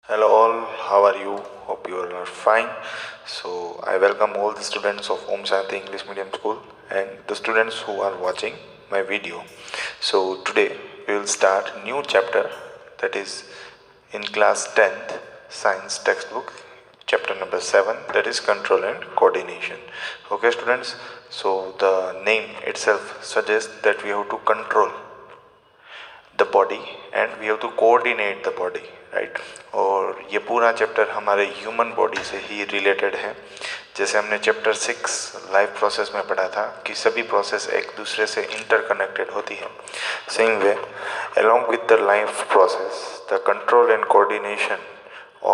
Hello all, how are you? Hope you all are fine. So I welcome all the students of Om Shanti English Medium School and the students who are watching my video. So today we will start new chapter, that is in class 10th science textbook, chapter number 7, that is control and coordination. Okay students, so the name itself suggests that we have to control the body and we have to coordinate the body, right. और ये पूरा chapter हमारे human body से ही related है। जैसे हमने chapter 6 life process में पढ़ा था कि सभी प्रोसेस एक दूसरे से इंटरकनेक्टेड होती है, same way along with the life process the control and coordination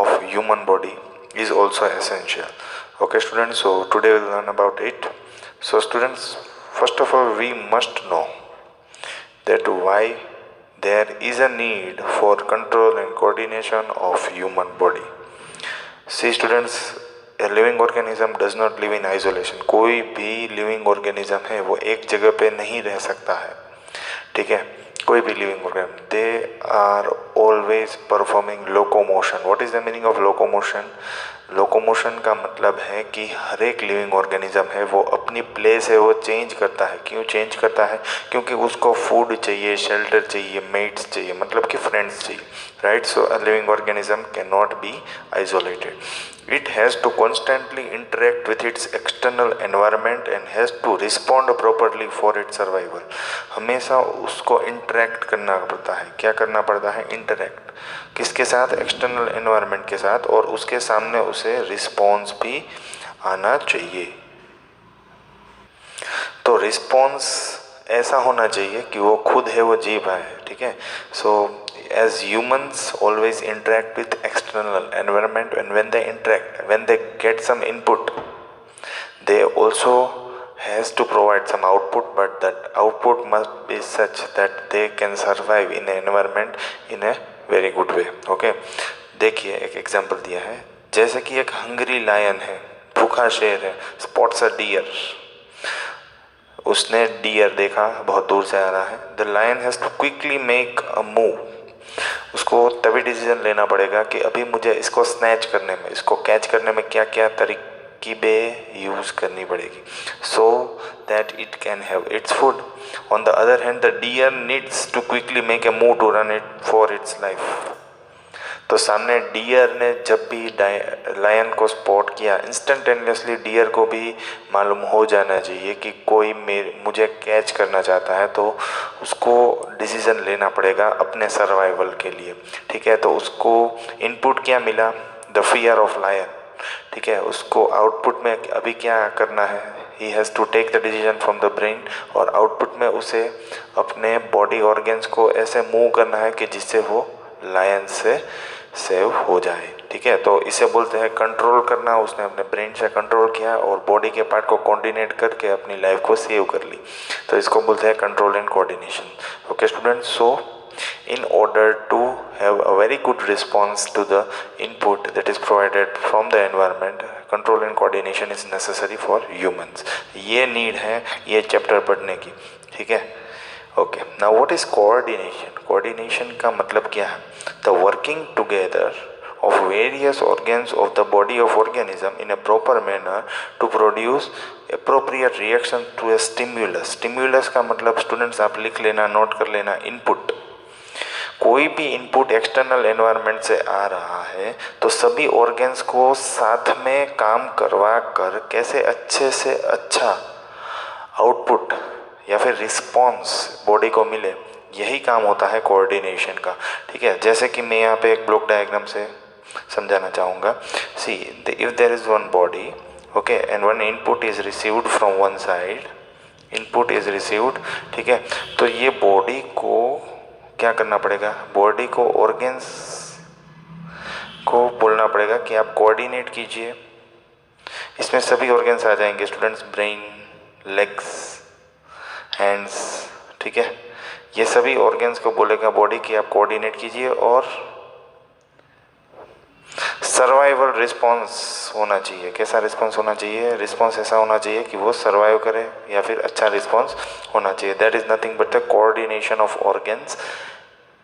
of human body is also essential. Okay students, so today we'll learn about it. So students, first of all we must know that why there is a need for control and coordination of human body. See students, a living organism does not live in isolation. कोई भी living organism है वो एक जगह पे नहीं रह सकता है, ठीक है। कोई भी living organism, they are always performing locomotion. What is the meaning of locomotion? Locomotion का मतलब है कि हर एक लिविंग ऑर्गेनिज्म है वो अपनी प्लेस है वो चेंज करता है। क्यों चेंज करता है? क्योंकि उसको फूड चाहिए, शेल्टर चाहिए, मेट्स चाहिए, मतलब कि फ्रेंड्स चाहिए, right. So a living organism can not be isolated. It has to constantly interact with its external environment and has to respond properly for its survival. हमेशा उसको इंटरेक्ट करना पड़ता है। क्या करना पड़ता है? इंटरेक्ट किसके साथ? एक्सटर्नल एनवायरनमेंट के साथ, और उसके सामने उसे रिस्पॉन्स भी आना चाहिए। तो रिस्पॉन्स ऐसा होना चाहिए कि वो खुद है वो जी पाए, ठीक है। सो as humans always interact with external environment, and when they interact, when they get some input, they also has to provide some output, but that output must be such that they can survive in an environment in a very good way. Okay, देखिए एक example दिया है, जैसे कि एक hungry lion है, भूखा शेर है, स्पॉट्स अ डियर। उसने डियर देखा, बहुत दूर से आ रहा है। The lion has to quickly make a move. उसको तभी डिसीजन लेना पड़ेगा कि अभी मुझे इसको स्नैच करने में, इसको कैच करने में क्या क्या तरकीबें यूज़ करनी पड़ेगी, so that it can have its food. On the other hand the deer needs to quickly make a move to run it for its life. तो सामने डियर ने जब भी लायन को स्पॉट किया, इंस्टेंटेनियसली डियर को भी मालूम हो जाना चाहिए कि कोई मुझे कैच करना चाहता है, तो उसको डिसीजन लेना पड़ेगा अपने सर्वाइवल के लिए, ठीक है। तो उसको इनपुट क्या मिला? द फियर ऑफ लायन, ठीक है। उसको आउटपुट में अभी क्या करना है? He has to take the decision from the brain, और आउटपुट में उसे अपने बॉडी ऑर्गन्स को ऐसे मूव करना है कि जिससे वो लायन से सेव हो जाए, ठीक है। तो इसे बोलते हैं कंट्रोल करना। उसने अपने ब्रेन से कंट्रोल किया और बॉडी के पार्ट को कोऑर्डिनेट करके अपनी लाइफ को सेव कर ली, तो इसको बोलते हैं control and coordination. Okay students, so in order to have a very good response to the input that is provided from the environment, control and coordination is necessary for humans. ये need है ये chapter पढ़ने की, ठीक है। Okay, now what is coordination? Coordination का मतलब क्या है? The working together of various organs of the body of organism in a proper manner to produce appropriate reaction to a stimulus. Stimulus का मतलब स्टूडेंट्स आप लिख लेना, नोट कर लेना, इनपुट। कोई भी इनपुट एक्सटर्नल एनवायरनमेंट से आ रहा है तो सभी ऑर्गन्स को साथ में काम करवा कर कैसे अच्छे से अच्छा आउटपुट या फिर रिस्पॉन्स बॉडी को मिले, यही काम होता है कोऑर्डिनेशन का, ठीक है। जैसे कि मैं यहाँ पे एक ब्लॉक डायग्राम से समझाना चाहूँगा। See, if there is one body, okay, and one input is received from one side, input is received, ठीक है। तो ये बॉडी को क्या करना पड़ेगा? बॉडी को ऑर्गन्स को बोलना पड़ेगा कि आप कोऑर्डिनेट कीजिए। इसमें सभी ऑर्गन्स आ जाएंगे स्टूडेंट्स, ब्रेन, लेग्स, हैंड्स, ठीक है। ये सभी ऑर्गन्स को बोलेगा बॉडी की आप कोऑर्डिनेट कीजिए, और सर्वाइवल रिस्पॉन्स होना चाहिए। कैसा रिस्पॉन्स होना चाहिए? रिस्पॉन्स ऐसा होना चाहिए कि वो सर्वाइव करे, या फिर अच्छा रिस्पॉन्स होना चाहिए। That is nothing but the coordination of organs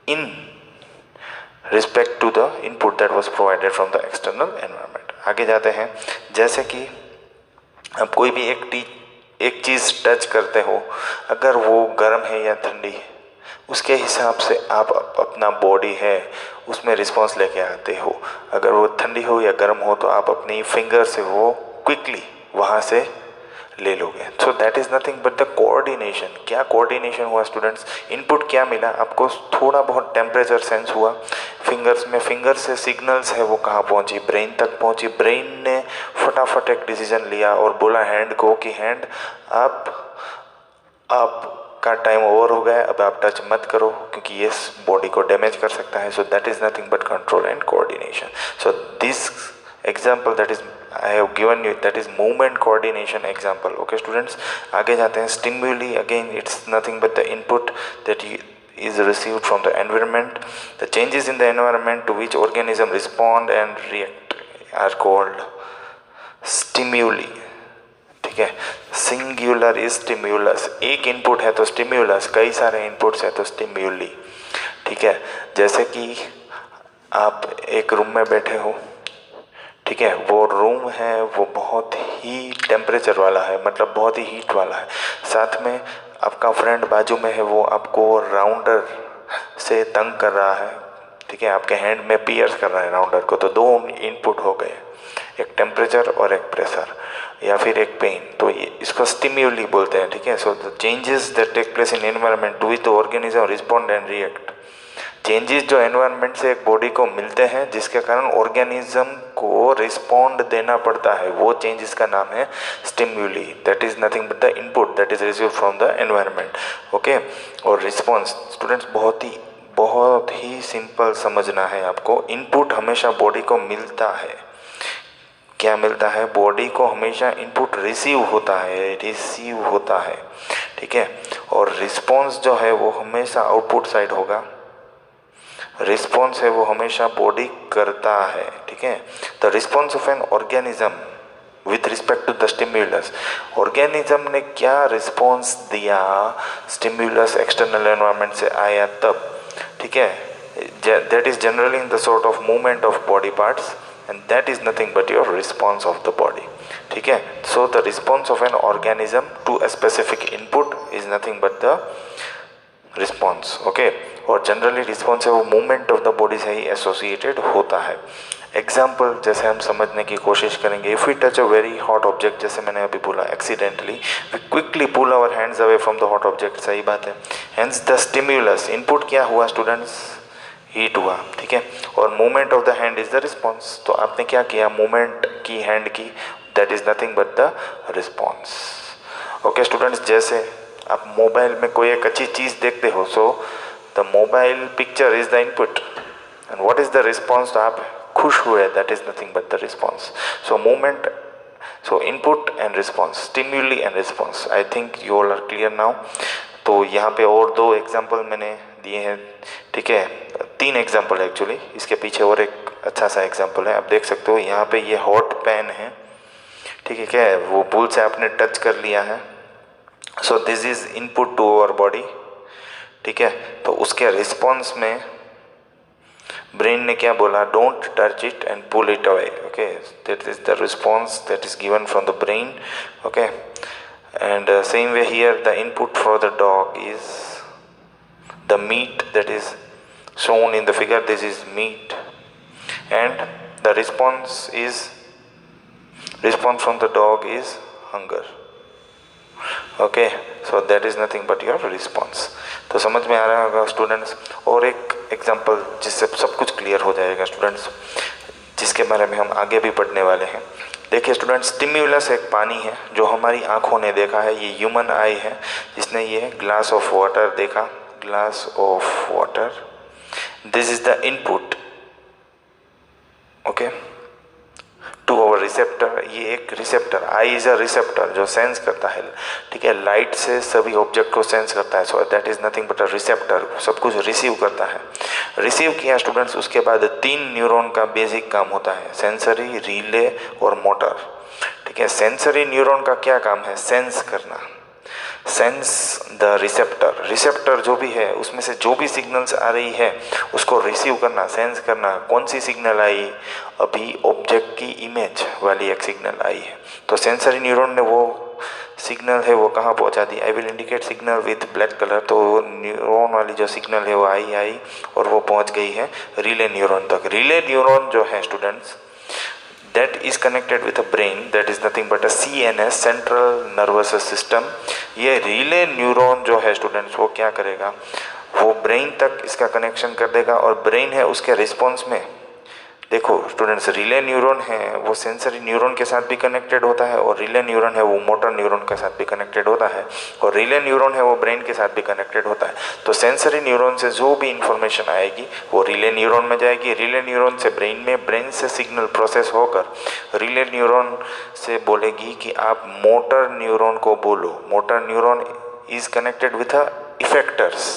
in respect to the input that was provided from the external environment. आगे जाते हैं, जैसे कि आप कोई भी एक चीज़ टच करते हो, अगर वो गर्म है या ठंडी है, उसके हिसाब से आप अपना बॉडी है उसमें रिस्पॉन्स लेके आते हो। अगर वो ठंडी हो या गर्म हो तो आप अपनी फिंगर से वो क्विकली वहाँ से ले लोगे। So that is nothing but the coordination. क्या कोऑर्डिनेशन हुआ स्टूडेंट्स? इनपुट क्या मिला आपको? थोड़ा बहुत टेम्परेचर सेंस हुआ फिंगर्स में, फिंगर से सिग्नल्स है वो कहाँ पहुँची? ब्रेन तक पहुँची। ब्रेन ने फटाफट एक डिसीजन लिया और बोला हैंड को कि हैंड आपका टाइम ओवर हो गया, अब आप टच मत करो क्योंकि ये बॉडी को डैमेज कर सकता है। So that is nothing but control and coordination. So this example that is I have given you, that is movement coordination example. Okay students, आगे जाते हैं। Stimuli, again it's nothing but the input that is received from the environment. The changes in the environment to which organism respond and react are called stimuli. ठीक है, singular is stimulus, एक input है तो stimulus, कई सारे inputs है तो stimuli। ठीक है, जैसे कि आप एक रूम में बैठे हो, ठीक है, वो रूम है वो बहुत ही टेम्परेचर वाला है, मतलब बहुत ही हीट वाला है। साथ में आपका फ्रेंड बाजू में है, वो आपको राउंडर से तंग कर रहा है, ठीक है, आपके हैंड में पियर्स कर रहा है राउंडर को। तो दो इनपुट हो गए, एक टेम्परेचर और एक प्रेशर या फिर एक पेन। तो ये इसको स्टिम्यूली बोलते हैं। ठीक है, so the changes that take place in environment to which the organism respond and react. Changes जो एनवायरनमेंट से एक बॉडी को मिलते हैं जिसके कारण ऑर्गेनिज्म को रिस्पॉन्ड देना पड़ता है, वो चेंजेस का नाम है stimuli. That is nothing but the input that is received from the environment. Okay, और रिस्पॉन्स स्टूडेंट्स बहुत ही सिंपल समझना है आपको। इनपुट हमेशा बॉडी को मिलता है। क्या मिलता है? बॉडी को हमेशा इनपुट रिसीव होता है। ठीक है, और रिस्पॉन्स जो है वो हमेशा आउटपुट साइड होगा। रिस्पॉन्स है वो हमेशा बॉडी करता है। ठीक है, the response of an organism with respect to the stimulus. Organism ने क्या रिस्पॉन्स दिया, स्टिम्युलस एक्सटर्नल एनवायरनमेंट से आया तब। ठीक है, that is generally in the sort of movement of body parts and that is nothing but your response of the body. ठीक है, so the response of an organism to a specific input is nothing but the response. Okay, और generally response है वो movement of the body से ही associated होता है। Example जैसे हम समझने की कोशिश करेंगे, if we touch a very hot object, जैसे मैंने अभी बोला accidentally, we quickly pull our hands away from the hot object. सही बात है। हेंस द स्टिम्युलस, इनपुट क्या हुआ स्टूडेंट्स? हीट हुआ। ठीक है, और movement of the hand is the response. तो आपने क्या किया? मूवमेंट की हैंड की, that is nothing but the response. Okay students, जैसे आप मोबाइल में कोई एक अच्छी चीज़ देखते हो, so the mobile picture is the input and what is the response? तो आप खुश हुए, that is nothing but the response. So movement, so input and response, stimuli and response. I think you all are clear now. तो यहाँ पे और दो example मैंने दिए हैं। ठीक है, तीन एग्जाम्पल एक्चुअली, इसके पीछे और एक अच्छा सा एग्जाम्पल है। आप देख सकते हो यहाँ पे ये हॉट पैन है। ठीक है, क्या है वो भूल से आपने टच कर लिया है। So this is input to our body. ठीक है, तो उसके रिस्पॉन्स में ब्रेन ने क्या बोला? Don't touch it and pull it away. Okay, that is the response that is given from the brain. Okay, and same way here the input for the dog is the meat that is shown in the figure. This is meat and the response from the dog is hunger. Okay, so that is nothing but your response. तो समझ में आ रहा होगा students. और एक example जिससे सब कुछ क्लियर हो जाएगा स्टूडेंट्स, जिसके बारे में हम आगे भी पढ़ने वाले हैं। देखिए स्टूडेंट्स, स्टिम्युलस एक पानी है जो हमारी आंखों ने देखा है। ये ह्यूमन आई है जिसने ये ग्लास ऑफ वाटर देखा, glass of water. This is the input, okay, to our receptor. ये एक receptor, I is a receptor जो सेंस करता है। ठीक है, लाइट से सभी ऑब्जेक्ट को सेंस करता है। So that is nothing but a receptor, सब कुछ रिसीव करता है। रिसीव किया स्टूडेंट्स, उसके बाद 3 न्यूरॉन का बेसिक काम होता है, सेंसरी, रिले और मोटर। ठीक है, सेंसरी न्यूरॉन का क्या काम है? सेंस करना। सेंस द रिसेप्टर, रिसेप्टर जो भी है उसमें से जो भी सिग्नल्स आ रही है उसको रिसीव करना, सेंस करना। कौन सी सिग्नल आई? अभी ऑब्जेक्ट की इमेज वाली एक सिग्नल आई है, तो सेंसरी न्यूरॉन ने वो सिग्नल है वो कहाँ पहुँचा दी? I will indicate signal with black colour. तो न्यूरॉन वाली जो सिग्नल है वो आई और वो पहुँच गई है रिले न्यूरॉन तक। रिले न्यूरॉन जो है students, that is connected with a brain that is nothing but a CNS, central nervous system. ये रिले न्यूरॉन जो है स्टूडेंट्स वो क्या करेगा? वो ब्रेन तक इसका कनेक्शन कर देगा और ब्रेन है उसके रिस्पॉन्स में। देखो स्टूडेंट्स, रिले न्यूरॉन है वो सेंसरी न्यूरॉन के साथ भी कनेक्टेड होता है और रिले न्यूरॉन है वो मोटर न्यूरॉन के साथ भी कनेक्टेड होता है और रिले न्यूरॉन है वो ब्रेन के साथ भी कनेक्टेड होता है। तो सेंसरी न्यूरॉन से जो भी इंफॉर्मेशन आएगी वो रिले न्यूरॉन में जाएगी, रिले न्यूरॉन से ब्रेन में, ब्रेन से सिग्नल प्रोसेस होकर रिले न्यूरॉन से बोलेगी कि आप मोटर न्यूरॉन को बोलो। Motor neuron is connected with effectors.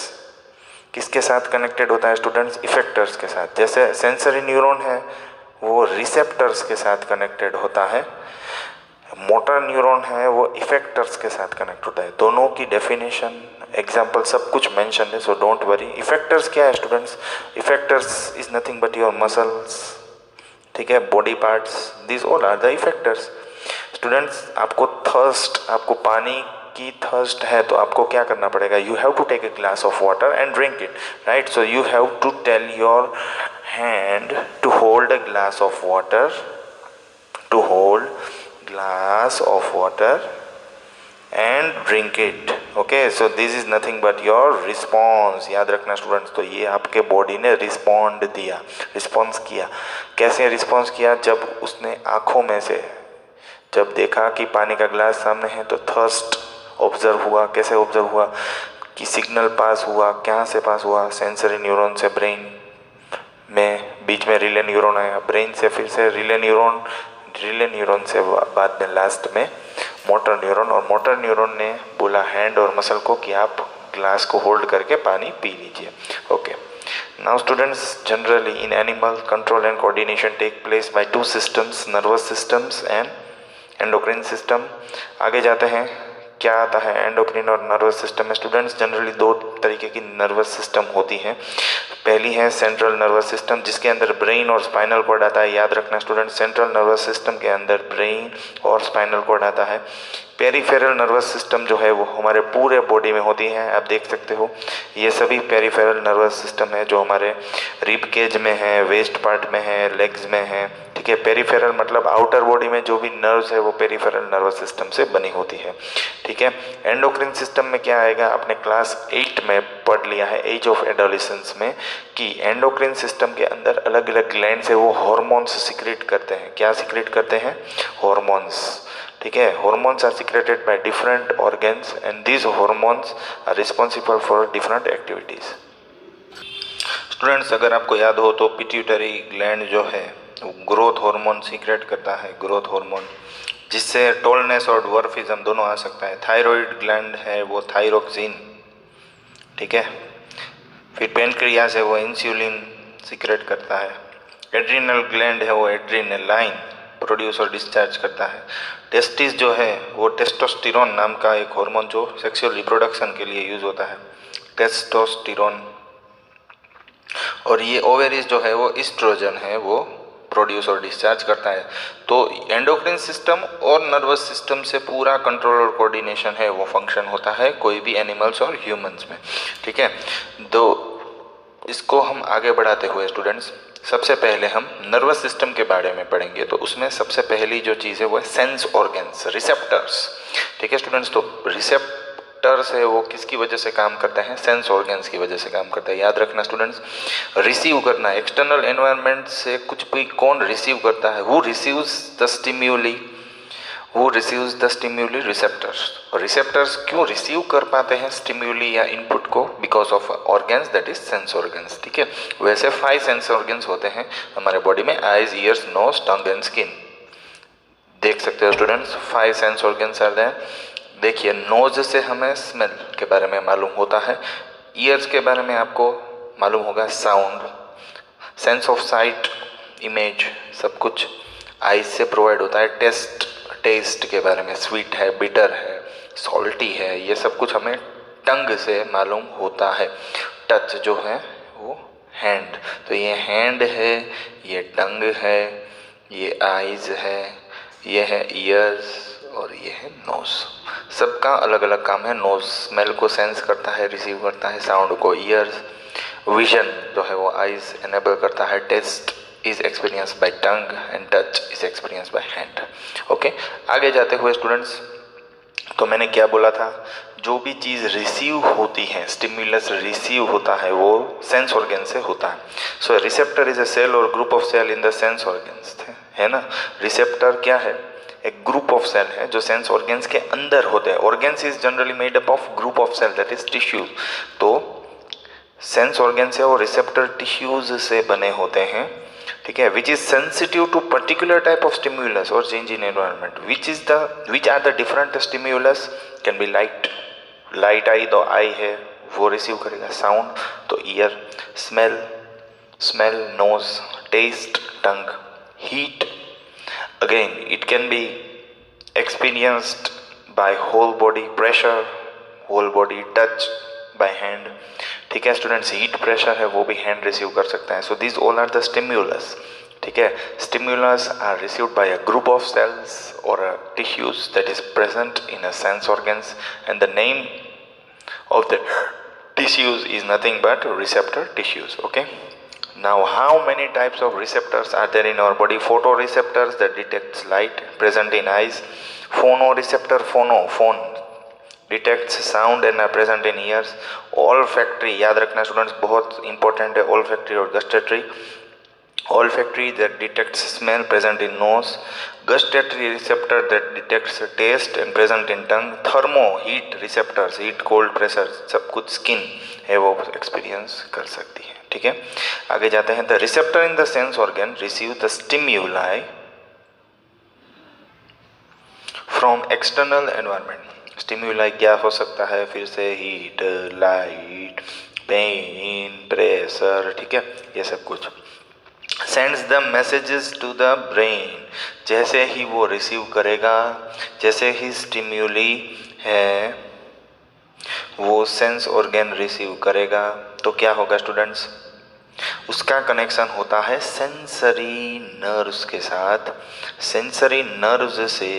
किसके साथ कनेक्टेड होता है स्टूडेंट्स? इफेक्टर्स के साथ। जैसे सेंसरी न्यूरॉन है वो रिसेप्टर्स के साथ कनेक्टेड होता है, मोटर न्यूरॉन है वो इफेक्टर्स के साथ कनेक्ट होता है। दोनों की डेफिनेशन, एग्जाम्पल सब कुछ मेंशन है, सो डोंट वरी। इफेक्टर्स क्या है students? Effectors is nothing but your muscles, ठीक है, body parts, this all are the effectors. Students, आपको थर्स्ट, आपको पानी की थर्स्ट है तो आपको क्या करना पड़ेगा? You have to take a glass of water and drink it, right? So you have to tell your hand to hold a glass of water, to hold glass of water and drink it. Okay, so this is nothing but your response. याद रखना students, तो ये आपके body ने respond दिया, response किया। कैसे response किया? जब उसने आँखों में से जब देखा कि पानी का ग्लास सामने है तो थर्स्ट ऑब्जर्व हुआ। कैसे ऑब्जर्व हुआ? कि सिग्नल पास हुआ, कहाँ से पास हुआ? सेंसरी न्यूरॉन से ब्रेन में, बीच में रिले न्यूरॉन आया, ब्रेन से फिर से रिले न्यूरॉन, रिले न्यूरॉन से बाद में लास्ट में मोटर न्यूरॉन, और मोटर न्यूरॉन ने बोला हैंड और मसल को कि आप ग्लास को होल्ड करके पानी पी लीजिए। Okay, now students, generally in animal control and coordination take place by two systems, nervous systems and endocrine system. आगे जाते हैं, क्या आता है एंडोक्रिन और नर्वस सिस्टम में? स्टूडेंट्स, जनरली दो तरीके की नर्वस सिस्टम होती हैं। पहली है सेंट्रल नर्वस सिस्टम, जिसके अंदर ब्रेन और स्पाइनल कॉर्ड आता है। याद रखना स्टूडेंट्स, सेंट्रल नर्वस सिस्टम के अंदर ब्रेन और स्पाइनल कॉर्ड आता है। पेरीफेरल नर्वस सिस्टम जो है वो हमारे पूरे बॉडी में होती है। आप देख सकते हो ये सभी पेरीफेरल नर्वस सिस्टम है जो हमारे रिब केज में है, वेस्ट पार्ट में है, लेग्स में है, ठीक है। पेरीफेरल मतलब आउटर बॉडी में जो भी नर्व्स है वो पेरीफेरल नर्वस सिस्टम से बनी होती है, ठीक है। एंडोक्रिन सिस्टम में क्या आएगा? आपने क्लास 8 में पढ़ लिया है, एज ऑफ एडोलेसेंस में, कि एंडोक्रिन सिस्टम के अंदर अलग अलग ग्लैंड्स है वो हॉर्मोन्स सिक्रेट करते हैं। क्या सिक्रेट करते हैं? हॉर्मोन्स, ठीक है। Hormones are secreted by different organs and these hormones are responsible for different activities. Students, अगर आपको याद हो तो पिट्यूटरी ग्लैंड जो है ग्रोथ हार्मोन सीक्रेट करता है, ग्रोथ हार्मोन, जिससे टॉलनेस और ड्वार्फिज्म दोनों आ सकता है। थायराइड ग्लैंड है वो थायरोक्सिन, ठीक है। फिर पेनक्रियास है वो इंसुलिन सीक्रेट करता है। एड्रिनल ग्लैंड है वो एड्रिनलाइन प्रोड्यूस और डिस्चार्ज करता है। टेस्टिस जो है वो टेस्टोस्टेरोन नाम का एक हार्मोन जो सेक्सुअल रिप्रोडक्शन के लिए यूज होता है, टेस्टोस्टेरोन। और ये ओवेरीज जो है वो ईस्ट्रोजन है वो प्रोड्यूस और डिस्चार्ज करता है। तो एंडोक्रिन सिस्टम और नर्वस सिस्टम से पूरा कंट्रोल और कोऑर्डिनेशन है वो फंक्शन होता है कोई भी एनिमल्स और ह्यूमंस में, ठीक है। तो इसको हम आगे बढ़ाते हुए स्टूडेंट्स, सबसे पहले हम नर्वस सिस्टम के बारे में पढ़ेंगे। तो उसमें सबसे पहली जो चीज़ है वो है सेंस ऑर्गन्स, रिसेप्टर्स, ठीक है स्टूडेंट्स। तो रिसेप्टर्स है वो किसकी वजह से काम करते हैं? सेंस ऑर्गन्स की वजह से काम करता है। याद रखना स्टूडेंट्स, रिसीव करना, एक्सटर्नल एनवायरनमेंट से कुछ भी कौन रिसीव करता है? Who receives the stimuli, who receives the stimuli? Receptors. और रिसेप्टर्स क्यों रिसीव कर पाते हैं स्टिम्यूली या इनपुट को? Because of organs, that is sense organs, ठीक है। वैसे 5 सेंस ऑर्गन्स होते हैं हमारे बॉडी में, eyes, ears, nose, tongue and skin. देख सकते हो students, 5 sense organs are there. देखिए, नोज से हमें स्मेल के बारे में मालूम होता है, ईयर्स के बारे में आपको मालूम होगा sound, sense of site, image, सब कुछ आईज से प्रोवाइड होता है। टेस्ट के बारे में, स्वीट है, बिटर है, सॉल्टी है, ये सब कुछ हमें टंग से मालूम होता है। टच जो है वो हैंड, तो ये हैंड है, ये टंग है, ये आईज है, ये है ईयर्स और ये है नोज। सबका अलग अलग काम है। नोज स्मेल को सेंस करता है, रिसीव करता है, साउंड को ईयर्स, विजन जो है वो आईज एनेबल करता है, taste is experience by tongue and touch is experience by hand. Okay, आगे जाते हुए स्टूडेंट्स, तो मैंने क्या बोला था, जो भी चीज़ रिसीव होती है, स्टिमुलस रिसीव होता है, वो सेंस ऑर्गन से होता है। So receptor is a cell और group of cell in the sense organs, है ना। रिसेप्टर क्या है, एक ग्रुप ऑफ सेल है जो सेंस ऑर्गन्स के अंदर होते हैं। Organs is generally made up of group of cell that is tissues. तो सेंस ऑर्गन्स है वो रिसेप्टर टिश्यूज से बने होते हैं, ठीक है, which is sensitive to particular type of stimulus और change in environment. Which are the different stimulus, can be light eye, तो आई है वो रिसीव करेगा, साउंड तो ear, smell nose, taste tongue, heat again it can be experienced by whole body, pressure whole body, touch by hand, ठीक है students, heat pressure है वो भी हैंड रिसीव कर सकता है। So this all are the stimulus, ठीक है। Stimulus are received by a group of cells or tissues that is present in a sense organs, and the name of the tissues is nothing but receptor tissues. Okay, now how many types of receptors are there in our body? Photoreceptors that detects light, present in eyes. Phonoreceptor, phone detects sound and are present in ears. Olfactory, याद रखना students, बहुत important है olfactory और gustatory. Olfactory that detects smell, present in nose. Gustatory receptor that detects taste and present in tongue. Thermo, heat receptors, heat cold pressure, सब कुछ skin है वो experience कर सकती है, ठीक है। आगे जाते हैं। The receptor in the sense organ receive the stimuli from external environment. Stimuli क्या हो सकता है, फिर से हीट, लाइट, पेन, प्रेशर, ठीक है, ये सब कुछ। Sends the messages to the brain, जैसे ही वो रिसीव करेगा, जैसे ही स्टिम्यूली है वो सेंस ऑर्गन रिसीव करेगा, तो क्या होगा स्टूडेंट्स, उसका कनेक्शन होता है सेंसरी नर्व्स के साथ। सेंसरी नर्व्स से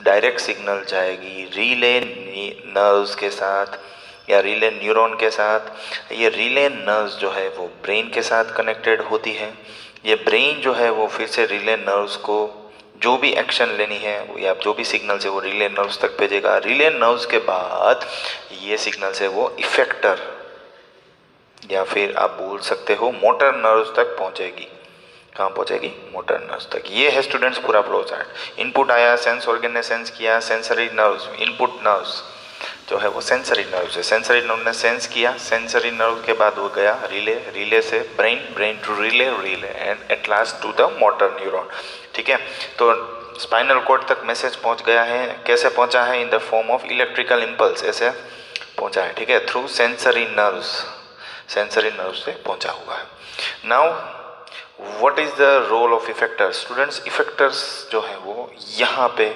डायरेक्ट सिग्नल जाएगी रिले नर्व्स के साथ या रिले न्यूरॉन के साथ। ये रिले नर्व्स जो है वो ब्रेन के साथ कनेक्टेड होती है। ये ब्रेन जो है वो फिर से रिले नर्व्स को जो भी एक्शन लेनी है या जो भी सिग्नल से वो रिले नर्व्स तक भेजेगा। रिले नर्व्स के बाद ये सिग्नल से वो इफेक्टर या फिर आप बोल सकते हो मोटर नर्व्स तक पहुंचेगी। कहाँ पहुंचेगी, मोटर नर्व्स तक। ये है स्टूडेंट्स पूरा फ्लो चार्ट। इनपुट आया, सेंस ऑर्गन ने सेंस किया, सेंसरी नर्व्स, इनपुट नर्व्स जो है वो सेंसरी नर्व से, सेंसरी नर्व ने सेंस किया, सेंसरी नर्व के बाद वो गया रिले, रिले से brain, brain to relay, relay and at last to the motor neuron, ठीक है। तो स्पाइनल कॉर्ड तक मैसेज पहुंच गया है। कैसे पहुंचा है, in the form of electrical impulse, ऐसे पहुंचा है, ठीक है, through sensory nerves, sensory nerve से पहुंचा हुआ है। Now what is the role of effectors, students effectors जो है वो यहाँ पे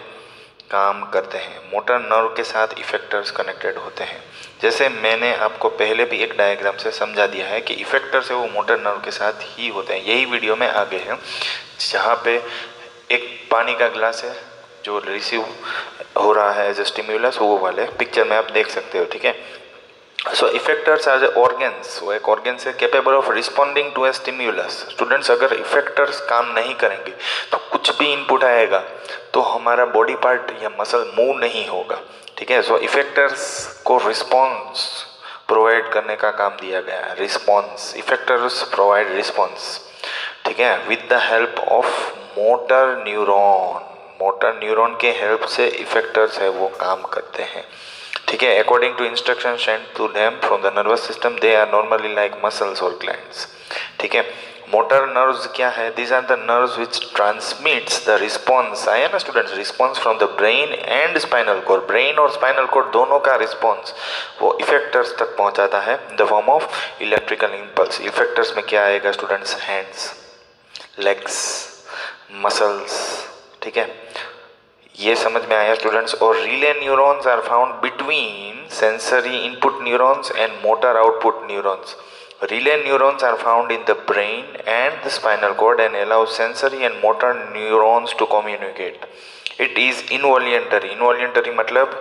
काम करते हैं। मोटर नर्व के साथ इफेक्टर्स कनेक्टेड होते हैं। जैसे मैंने आपको पहले भी एक डायग्राम से समझा दिया है कि इफेक्टर्स है वो मोटर नर्व के साथ ही होते हैं। यही वीडियो में आगे है जहाँ पे एक पानी का गिलास है जो रिसीव हो रहा है एज ए स्टिम्युलस, वो वाले पिक्चर में आप देख सकते हो, ठीक है। सो इफेक्टर्स आर ऑर्गन्स, वो एक ऑर्गन्स है capable of responding to a stimulus. Students अगर इफेक्टर्स काम नहीं करेंगे तो कुछ भी इनपुट आएगा तो हमारा बॉडी पार्ट या मसल मूव नहीं होगा, ठीक है। सो इफेक्टर्स को रिस्पॉन्स प्रोवाइड करने का काम दिया गया है। रिस्पॉन्स, इफेक्टर्स प्रोवाइड रिस्पॉन्स, ठीक है, with the help of motor neuron. Motor neuron के हेल्प से इफेक्टर्स है वो काम करते हैं, ठीक है। According to instruction sent to them from the nervous system, they are normally like muscles और ग्लैंड्स, ठीक है। मोटर नर्व्स क्या है, these are the nerves which transmits the response, आया ना students, response from the brain and spinal cord. Brain और spinal cord दोनों का रिस्पॉन्स वो इफेक्टर्स तक पहुंचाता है in the form of electrical impulse. Effectors में क्या आएगा स्टूडेंट्स, हैंड्स, लेग्स, मसल्स, ठीक है, ये समझ में आया स्टूडेंट्स। और relay neurons are found between sensory input neurons and motor output neurons. Relay neurons are found in the brain and the spinal cord and allow sensory and motor neurons to communicate. It is involuntary. Involuntary मतलब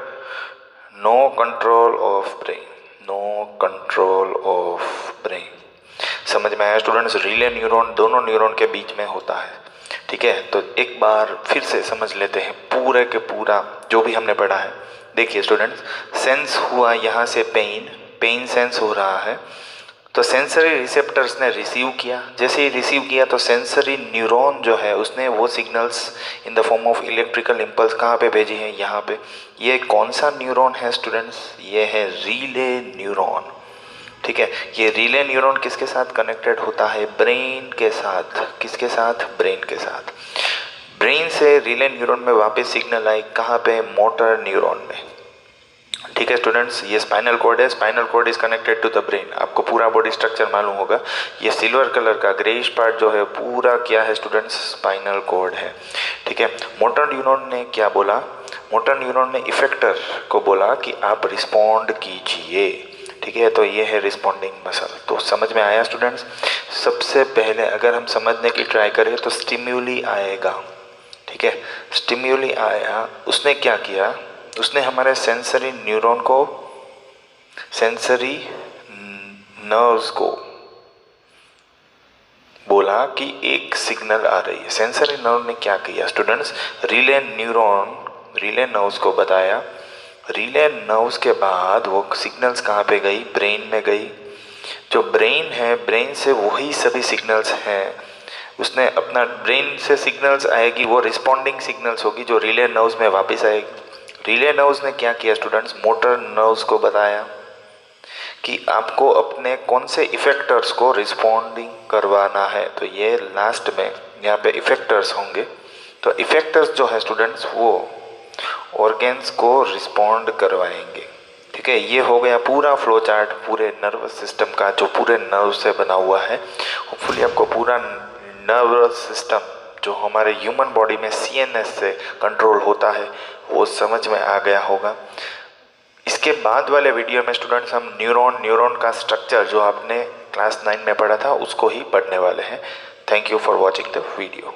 no control of brain. No control of brain. समझ में आया students. Relay neuron दोनों neuron के बीच में होता है, ठीक है। तो एक बार फिर से समझ लेते हैं पूरे के पूरा जो भी हमने पढ़ा है। देखिए स्टूडेंट्स, सेंस हुआ यहाँ से पेन सेंस हो रहा है, तो सेंसरी रिसेप्टर्स ने रिसीव किया। जैसे ही रिसीव किया तो सेंसरी न्यूरॉन जो है उसने वो signals in the form of electrical impulse कहाँ पे भेजी है, यहाँ पे। ये कौन सा न्यूरॉन है स्टूडेंट्स, ये है रिले न्यूरॉन, ठीक है। ये रिले न्यूरॉन किसके साथ कनेक्टेड होता है, ब्रेन के साथ। किसके साथ, ब्रेन के साथ। ब्रेन से रिले न्यूरॉन में वापस सिग्नल आई कहाँ पे, मोटर न्यूरॉन में, ठीक है स्टूडेंट्स। ये स्पाइनल कॉर्ड है, spinal cord is connected to the brain. आपको पूरा बॉडी स्ट्रक्चर मालूम होगा। ये सिल्वर कलर का ग्रेइश पार्ट जो है पूरा क्या है स्टूडेंट्स, स्पाइनल कॉर्ड है, ठीक है। मोटर न्यूरॉन ने क्या बोला, मोटर न्यूरॉन ने इफेक्टर को बोला कि आप रिस्पॉन्ड कीजिए, ठीक है। तो ये है रिस्पॉन्डिंग मसल। तो समझ में आया स्टूडेंट्स। सबसे पहले अगर हम समझने की ट्राई करें तो स्टिम्यूली आएगा, ठीक है। स्टिम्यूली आया, उसने क्या किया, उसने हमारे सेंसरी न्यूरॉन को, सेंसरी नर्व्स को बोला कि एक सिग्नल आ रही है। सेंसरी नर्व ने क्या किया स्टूडेंट्स, रिले नर्व्स को बताया। रिले नर्व्स के बाद वो सिग्नल्स कहाँ पे गई, ब्रेन में गई। जो ब्रेन है, ब्रेन से वही सभी सिग्नल्स हैं, उसने अपना ब्रेन से सिग्नल्स आएगी, वो रिस्पॉन्डिंग सिग्नल्स होगी जो रिले नर्व्स में वापस आएगी। रिले नर्व्स ने क्या किया स्टूडेंट्स, मोटर नर्व्स को बताया कि आपको अपने कौन से इफेक्टर्स को रिस्पॉन्डिंग करवाना है। तो ये लास्ट में यहाँ पे इफेक्टर्स होंगे। तो इफेक्टर्स जो है स्टूडेंट्स वो ऑर्गेन्स को रिस्पॉन्ड करवाएंगे, ठीक है। ये हो गया पूरा फ्लो चार्ट पूरे नर्वस सिस्टम का जो पूरे नर्व से बना हुआ है। होपफुली आपको पूरा नर्वस सिस्टम जो हमारे ह्यूमन बॉडी में CNS से कंट्रोल होता है वो समझ में आ गया होगा। इसके बाद वाले वीडियो में स्टूडेंट्स हम न्यूरॉन का स्ट्रक्चर जो आपने क्लास 9 में पढ़ा था उसको ही पढ़ने वाले हैं। Thank you for watching the video.